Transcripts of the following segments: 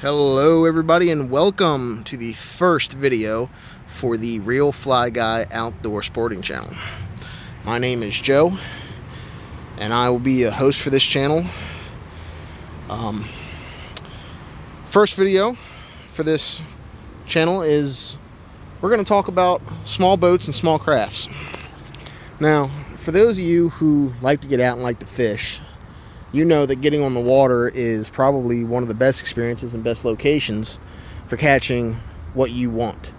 Hello everybody and welcome to the first video for the Real Fly Guy Outdoor Sporting Channel. My name is Joe and I will be a host for this channel. First video for this channel is we're going to talk about small boats and small crafts. Now, for those of you who like to get out and like to fish, you know that getting on the water is probably one of the best experiences and best locations for catching what you want.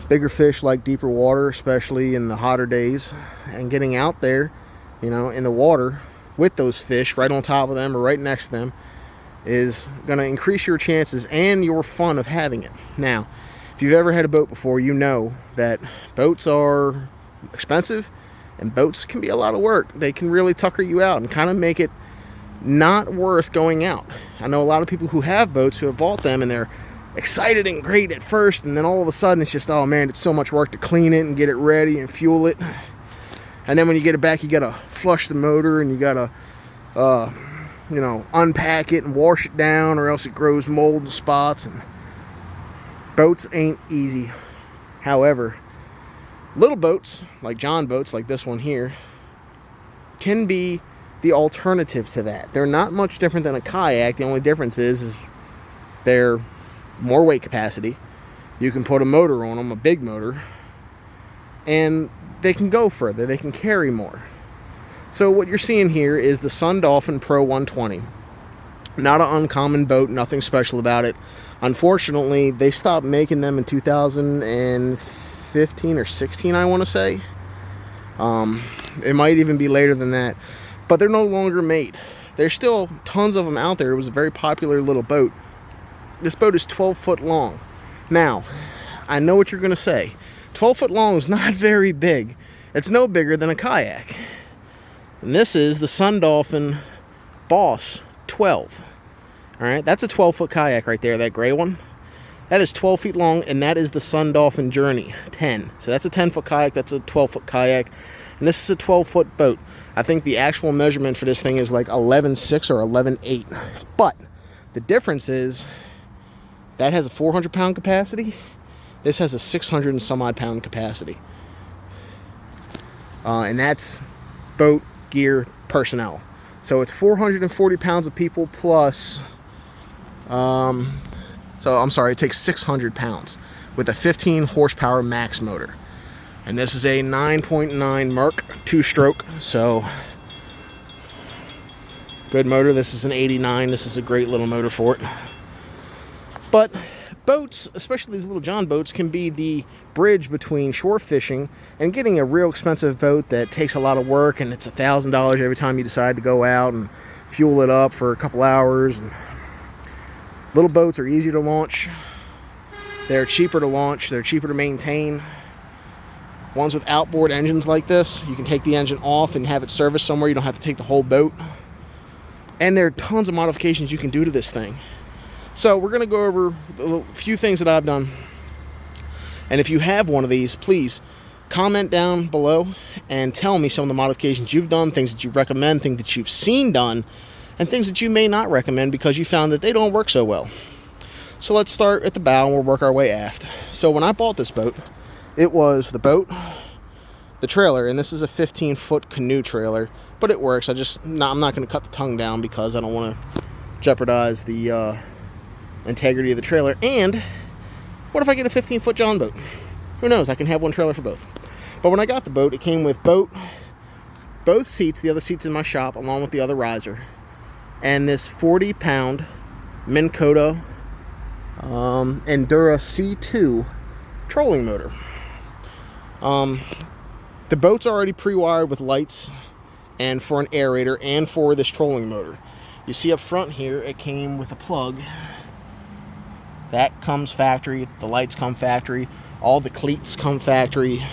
Bigger fish like deeper water, especially in the hotter days, and getting out there, you know, in the water with those fish right on top of them or right next to them is going to increase your chances and your fun of having it. Now, if you've ever had a boat before, you know that boats are expensive. And boats can be a lot of work. They can really tucker you out and kind of make it not worth going out. I know a lot of people who have boats who have bought them and they're excited and great at first, and then all of a sudden it's just, oh man, it's so much work to clean it and get it ready and fuel it. And then when you get it back, you gotta flush the motor and you gotta you know, unpack it and wash it down, or else it grows mold and spots. And boats ain't easy. However, little boats, like John boats, like this one here, can be the alternative to that. They're not much different than a kayak. The only difference is they're more weight capacity. You can put a motor on them, a big motor, and they can go further. They can carry more. So what you're seeing here is the Dolphin Pro120. Not an uncommon boat, nothing special about it. Unfortunately, they stopped making them in 2015 or 16, I want to say. It might even be later than that, but they're no longer made. There's still tons of them out there. It was a very popular little boat. This boat is 12 foot long. Now, I know what you're going to say. 12 foot long is not very big. It's no bigger than a kayak. And this is the Dolphin Boss 12. All right, that's a 12 foot kayak right there, that gray one. That is 12 feet long, and that is the Dolphin Journey 10. So that's a 10 foot kayak, that's a 12 foot kayak, and this is a 12 foot boat. I think the actual measurement for this thing is like 11.6 or 11.8. But the difference is that has a 400 pound capacity. This has a 600 and some odd pound capacity. And that's boat, gear, personnel. So it's 440 pounds of people plus... So I'm sorry, it takes 600 pounds with a 15 horsepower max motor. And this is a 9.9 Merc 2-stroke, so good motor. This is an 89. This is a great little motor for it. But boats, especially these little John boats, can be the bridge between shore fishing and getting a real expensive boat that takes a lot of work, and it's $1,000 every time you decide to go out and fuel it up for a couple hours. And little boats are easy to launch. They're cheaper to launch. They're cheaper to maintain. Ones with outboard engines like this, you can take the engine off and have it serviced somewhere. You don't have to take the whole boat. And there are tons of modifications you can do to this thing. So we're going to go over a few things that I've done. And if you have one of these, please comment down below and tell me some of the modifications you've done, things that you recommend, things that you've seen done, and things that you may not recommend because you found that they don't work so well. So let's start at the bow and we'll work our way aft. So when I bought this boat, it was the boat, the trailer, and this is a 15-foot canoe trailer, but it works. I'm not going to cut the tongue down because I don't want to jeopardize the integrity of the trailer. And what if I get a 15-foot John boat? Who knows? I can have one trailer for both. But when I got the boat, it came with both seats, the other seats in my shop, along with the other riser, and this 40-pound Minn Kota Endura C2 trolling motor. The boat's already pre-wired with lights and for an aerator and for this trolling motor. You see up front here, it came with a plug. That comes factory. The lights come factory. All the cleats come factory.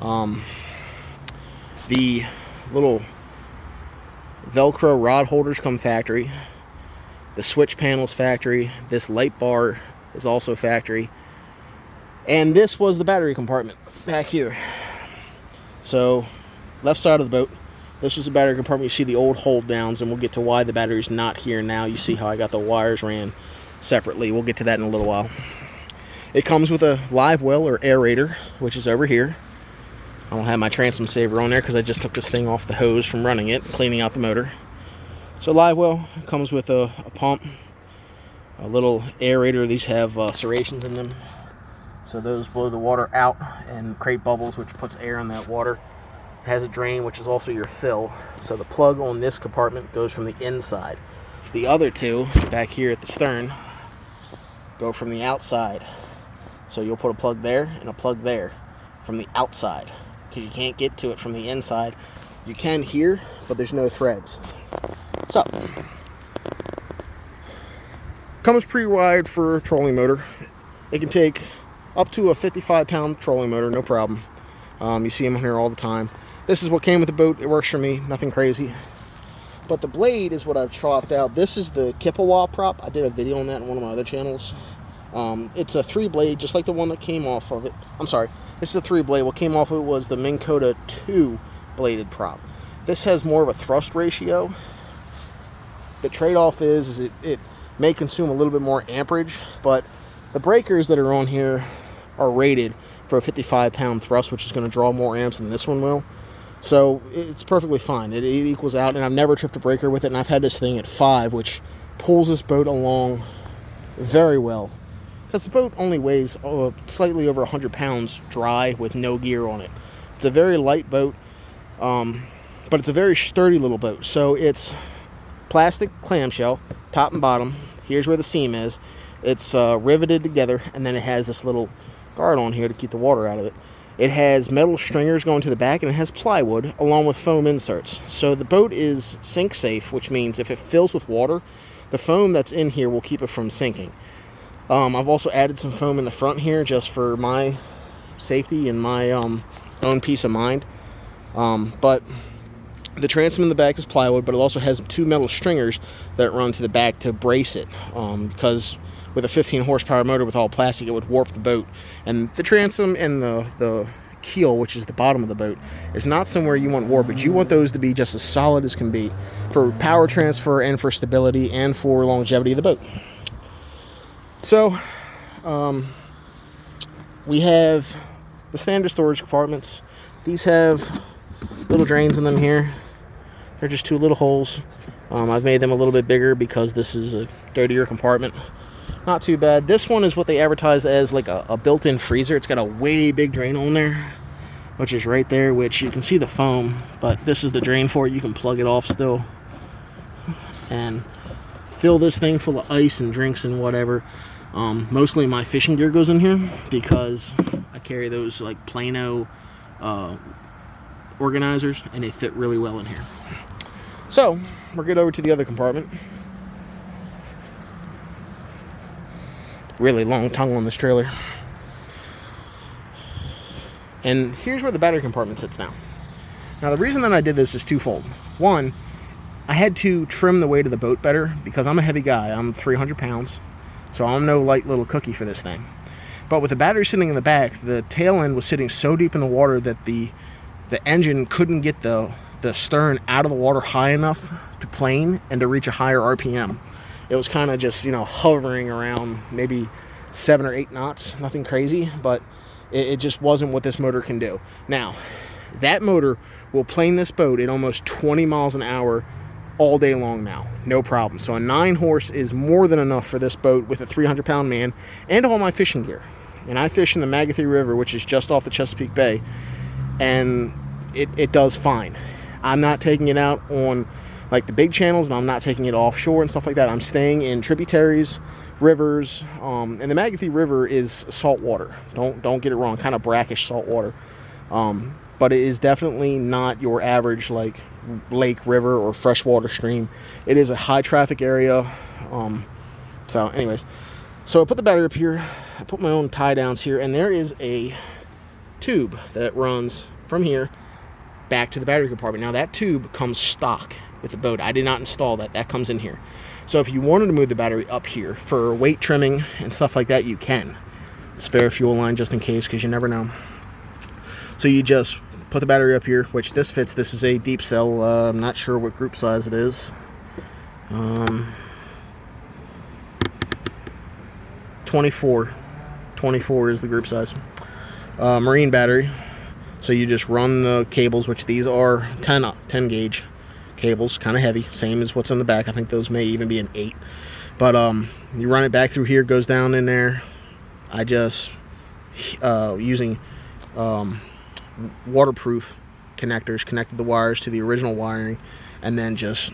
The little Velcro rod holders come factory. The switch panel's factory. This light bar is also factory. And this was the battery compartment back here. So left side of the boat, This was the battery compartment. You see the old hold downs, and we'll get to why the battery's not here now. You see how I got the wires ran separately. We'll get to that in a little while. It comes with a live well or aerator, which is over here. I don't have my transom saver on there because I just took this thing off the hose from running it, cleaning out the motor. So live well comes with a pump, a little aerator. These have serrations in them, so those blow the water out and create bubbles, which puts air in that water. It has a drain, which is also your fill. So the plug on this compartment goes from the inside. The other two back here at the stern go from the outside. So you'll put a plug there and a plug there from the outside, because you can't get to it from the inside. You can here, but there's no threads. So, comes pre-wired for a trolling motor. It can take up to a 55-pound trolling motor, no problem. You see them here all the time. This is what came with the boat. It works for me, nothing crazy. But the blade is what I've chopped out. This is the Kippawa prop. I did a video on that on one of my other channels. It's a 3-blade, just like the one that came off of it. I'm sorry, this is a 3-blade. What came off of it was the Minn Kota 2-bladed prop. This has more of a thrust ratio. The trade-off is it may consume a little bit more amperage, but the breakers that are on here are rated for a 55-pound thrust, which is going to draw more amps than this one will. So it's perfectly fine. It equals out, and I've never tripped a breaker with it, and I've had this thing at 5, which pulls this boat along very well. Because the boat only weighs slightly over 100 pounds dry with no gear on it. It's a very light boat, but it's a very sturdy little boat. So it's plastic clamshell, top and bottom. Here's where the seam is. It's riveted together, and then it has this little guard on here to keep the water out of it. It has metal stringers going to the back, and it has plywood along with foam inserts. So the boat is sink safe, which means if it fills with water, the foam that's in here will keep it from sinking. I've also added some foam in the front here just for my safety and my own peace of mind. But the transom in the back is plywood, but it also has 2 metal stringers that run to the back to brace it, because with a 15 horsepower motor with all plastic, it would warp the boat. And the transom and the keel, which is the bottom of the boat, is not somewhere you want warpage. You want those to be just as solid as can be for power transfer and for stability and for longevity of the boat. So we have the standard storage compartments. These have little drains in them here. They're just 2 little holes. I've made them a little bit bigger because this is a dirtier compartment. Not too bad. This one is what they advertise as like a built-in freezer. It's got a way big drain on there, which is right there, which you can see the foam, but this is the drain for it. You can plug it off still and fill this thing full of ice and drinks and whatever. Mostly my fishing gear goes in here because I carry those like Plano organizers, and they fit really well in here. So we'll get over to the other compartment. Really long tongue on this trailer. And here's where the battery compartment sits now. Now the reason that I did this is twofold. One, I had to trim the weight of the boat better because I'm a heavy guy. I'm 300 pounds, so I'm no light little cookie for this thing. But with the battery sitting in the back, the tail end was sitting so deep in the water that the engine couldn't get the stern out of the water high enough to plane and to reach a higher RPM. It was kind of just, hovering around maybe 7 or 8 knots, nothing crazy, but it just wasn't what this motor can do. Now, that motor will plane this boat at almost 20 miles an hour all day long now, no problem. So a 9 horse is more than enough for this boat with a 300-pound man and all my fishing gear. And I fish in the Magothy River, which is just off the Chesapeake Bay, and it does fine. I'm not taking it out on like the big channels, and I'm not taking it offshore and stuff like that. I'm staying in tributaries, rivers, and the Magothy River is salt water. Don't get it wrong, kind of brackish salt water. But it is definitely not your average like lake, river, or freshwater stream. It is a high traffic area. So anyways, so I put the battery up here. I put my own tie downs here, and there is a tube that runs from here back to the battery compartment. Now that tube comes stock with the boat. I did not install that. That comes in here. So if you wanted to move the battery up here for weight trimming and stuff like that, you can. Spare fuel line just in case, because you never know. So you just put the battery up here, which this fits. This is a deep cell. I'm not sure what group size it is. 24 is the group size. Marine battery. So you just run the cables, which these are 10 gauge cables, kind of heavy, same as what's on the back. I think those may even be an 8. But you run it back through here, goes down in there. I just using waterproof connectors, connected the wires to the original wiring, and then just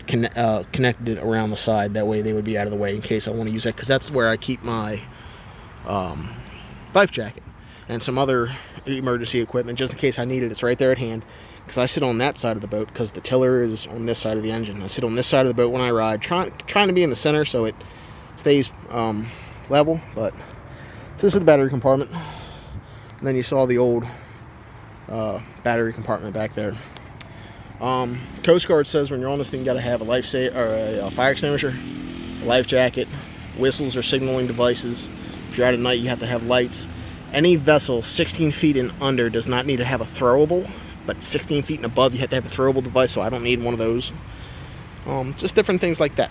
connected it around the side. That way they would be out of the way in case I want to use it, because that's where I keep my life jacket and some other emergency equipment, just in case I need it. It's right there at hand, because I sit on that side of the boat because the tiller is on this side of the engine. I sit on this side of the boat when I ride, trying to be in the center so it stays level. But so this is the battery compartment, and then you saw the old battery compartment back there. Coast Guard says when you're on this thing, you got to have a a fire extinguisher, a life jacket, whistles or signaling devices. If you're out at night, you have to have lights. Any vessel 16 feet and under does not need to have a throwable, but 16 feet and above, you have to have a throwable device, so I don't need one of those. Just different things like that.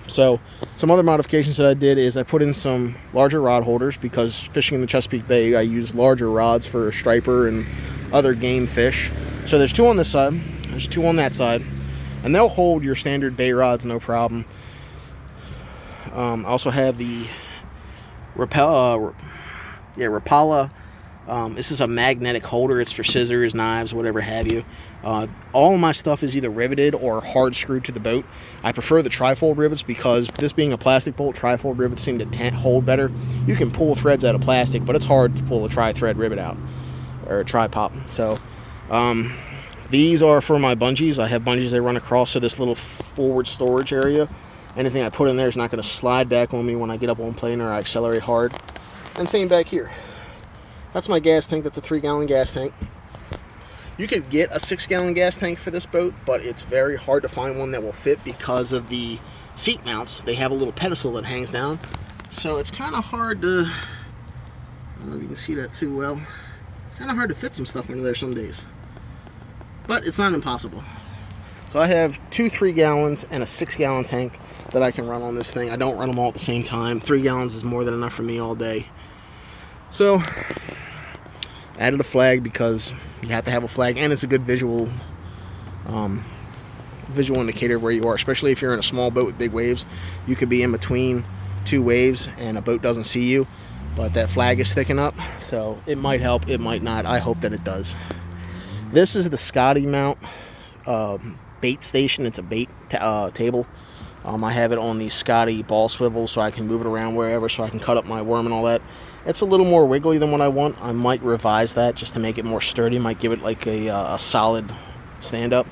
So some other modifications that I did is I put in some larger rod holders, because fishing in the Chesapeake Bay, I use larger rods for striper and other game fish. So there's 2 on this side, there's 2 on that side, and they'll hold your standard bay rods no problem. I also have the Rapala. This is a magnetic holder. It's for scissors, knives, whatever have you. All of my stuff is either riveted or hard screwed to the boat. I prefer the trifold rivets, because this being a plastic bolt, trifold rivets seem to hold better. You can pull threads out of plastic, but it's hard to pull a tri-thread rivet out, or a tri-pop. So these are for my bungees. I have bungees that run across to this little forward storage area. Anything I put in there is not going to slide back on me when I get up on plane or I accelerate hard. And same back here. That's my gas tank. That's a 3-gallon gas tank. You could get a 6-gallon gas tank for this boat, but it's very hard to find one that will fit because of the seat mounts. They have a little pedestal that hangs down, so it's kind of hard to, I don't know if you can see that too well, it's kind of hard to fit some stuff into there some days, but it's not impossible. So I have 2 3-gallons and a 6-gallon tank that I can run on this thing. I don't run them all at the same time. 3 gallons is more than enough for me all day. So added a flag, because you have to have a flag, and it's a good visual indicator of where you are, especially if you're in a small boat with big waves. You could be in between 2 waves and a boat doesn't see you, but that flag is sticking up, so it might help, it might not. I hope that it does. This is the Scotty mount bait station. It's a bait table. I have it on the Scotty ball swivel, so I can move it around wherever, so I can cut up my worm and all that. It's a little more wiggly than what I want. I might revise that just to make it more sturdy. Might give it like a solid stand-up.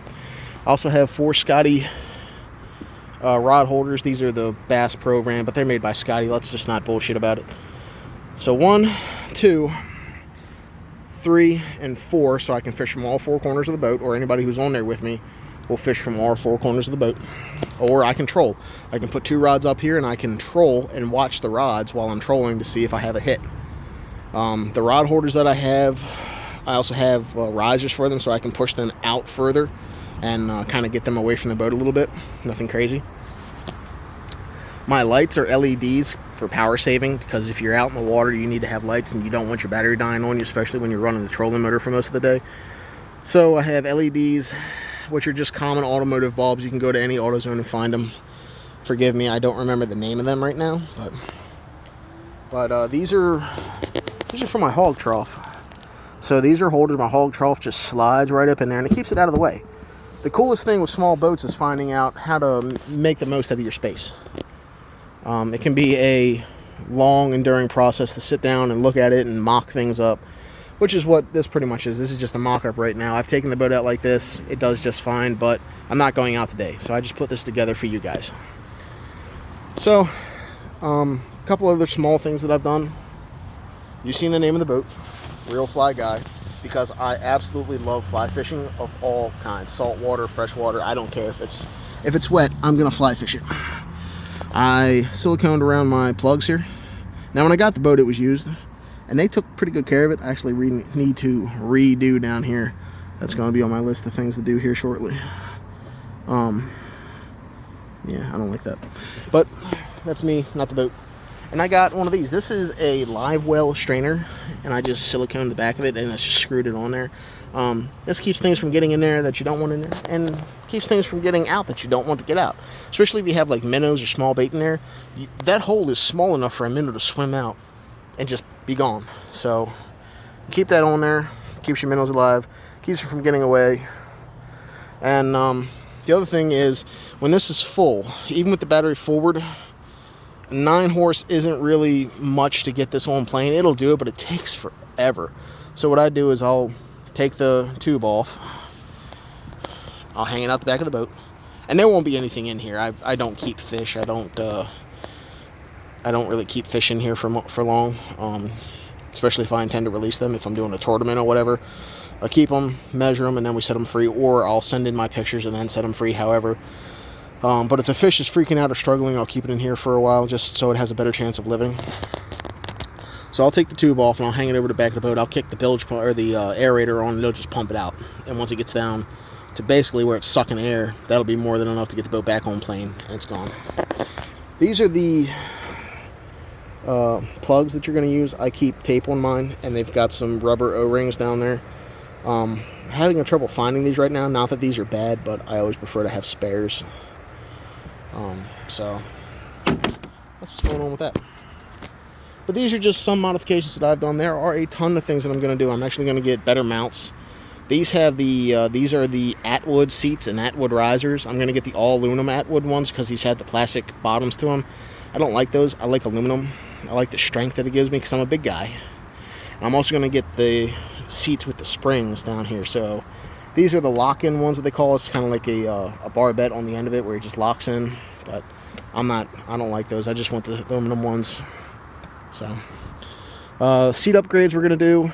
I also have 4 Scotty rod holders. These are the Bass Pro brand, but they're made by Scotty. Let's just not bullshit about it. So 1, 2, 3, and 4, so I can fish from all 4 corners of the boat, or anybody who's on there with me will fish from all 4 corners of the boat. Or I can troll. I can put 2 rods up here, and I can troll and watch the rods while I'm trolling to see if I have a hit. The rod holders that I have, I also have risers for them, so I can push them out further and kind of get them away from the boat a little bit. Nothing crazy. My lights are LEDs for power saving, because if you're out in the water, you need to have lights, and you don't want your battery dying on you, especially when you're running the trolling motor for most of the day. So I have LEDs, which are just common automotive bulbs. You can go to any AutoZone and find them. Forgive me, I don't remember the name of them right now, but these are for my hog trough. So these are holders. My hog trough just slides right up in there, and it keeps it out of the way. The coolest thing with small boats is finding out how to make the most out of your space. It can be a long, enduring process to sit down and look at it and mock things up, which is what this pretty much is. This is just a mock-up right now. I've taken the boat out like this. It does just fine, but I'm not going out today, so I just put this together for you guys. So, a couple other small things that I've done. You've seen the name of the boat, Real Fly Guy, because I absolutely love fly fishing of all kinds. Saltwater, freshwater, I don't care. If it's wet, I'm going to fly fish it. I siliconed around my plugs here. Now, when I got the boat, it was used. and they took pretty good care of it. I actually need to redo down here. That's going to be on my list of things to do here shortly. Yeah, I don't like that, but that's me, not the boat. And I got one of these. This is a live well strainer, and I just siliconed the back of it, and I just screwed it on there. This keeps things from getting in there that you don't want in there, and keeps things from getting out that you don't want to get out. Especially if you have like minnows or small bait in there. That hole is small enough for a minnow to swim out and just be gone. So keep that on there. Keeps your minnows alive. Keeps them from getting away. And the other thing is, when this is full, even with the battery forward, 9 horse isn't really much to get this on plane. It'll do it, but it takes forever. So what I do is I'll take the tube off. I'll hang it out the back of the boat, and there won't be anything in here. I don't keep fish. I don't really keep fish in here for long, especially if I intend to release them. If I'm doing a tournament or whatever, I keep them, measure them, and then we set them free, or I'll send in my pictures and then set them free. However. But if the fish is freaking out or struggling, I'll keep it in here for a while just so it has a better chance of living. So I'll take the tube off and I'll hang it over the back of the boat. I'll kick the bilge or the aerator on, and it'll just pump it out. And once it gets down to basically where it's sucking air, that'll be more than enough to get the boat back on plane, and it's gone. These are the plugs that you're going to use. I keep tape on mine, and they've got some rubber O-rings down there. Having a trouble finding these right now. Not that these are bad, but I always prefer to have spares. So that's what's going on with that. But these are just some modifications that I've done. There are a ton of things that I'm going to do. I'm actually going to get better mounts. These have the these are the Atwood seats and Atwood risers. I'm going to get the all aluminum Atwood ones because these have the plastic bottoms to them. I don't like those. I like aluminum. I like the strength that it gives me because I'm a big guy. And I'm also going to get the seats with the springs down here. So these are the lock-in ones that they call. It's kind of like a barbette on the end of it where it just locks in. But I don't like those. I just want the aluminum ones. So seat upgrades we're going to do.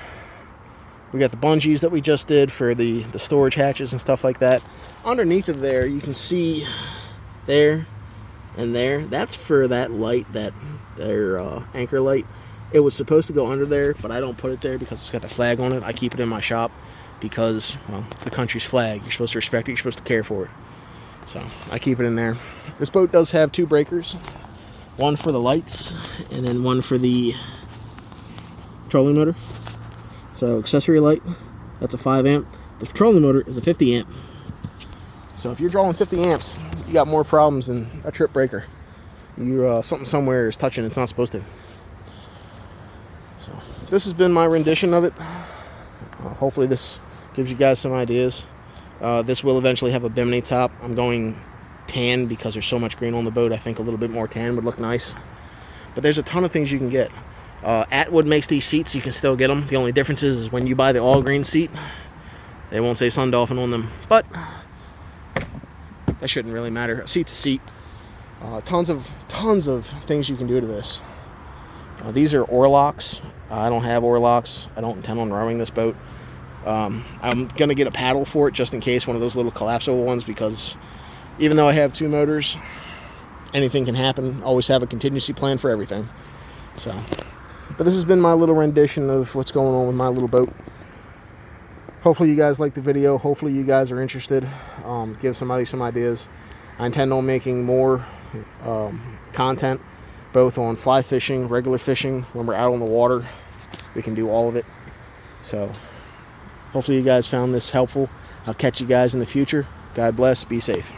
We got the bungees that we just did for the storage hatches and stuff like that. Underneath of there, you can see there and there. That's for that light, their anchor light. It was supposed to go under there, but I don't put it there because it's got the flag on it. I keep it in my shop because, well, it's the country's flag. You're supposed to respect it. You're supposed to care for it. So I keep it in there. This boat does have 2 breakers. One for the lights and then one for the trolling motor. So accessory light, that's a 5 amp. The trolling motor is a 50 amp. So if you're drawing 50 amps, you got more problems than a trip breaker. Something somewhere is touching it's not supposed to. So this has been my rendition of it. Hopefully this gives you guys some ideas. This will eventually have a bimini top. I'm going tan because there's so much green on the boat. I think a little bit more tan would look nice. But there's a ton of things you can get. Atwood makes these seats. You can still get them. The only difference is when you buy the all green seat, they won't say Sun Dolphin on them. But that shouldn't really matter. A seat's a seat. Tons of things you can do to this. These are oar locks. I don't have oar locks. I don't intend on rowing this boat. I'm going to get a paddle for it just in case, one of those little collapsible ones, because even though I have 2 motors, anything can happen. Always have a contingency plan for everything. So, but this has been my little rendition of what's going on with my little boat. Hopefully you guys like the video. Hopefully you guys are interested. Give somebody some ideas. I intend on making more content, both on fly fishing, regular fishing. When we're out on the water, we can do all of it. So hopefully you guys found this helpful. I'll catch you guys in the future. God bless. Be safe.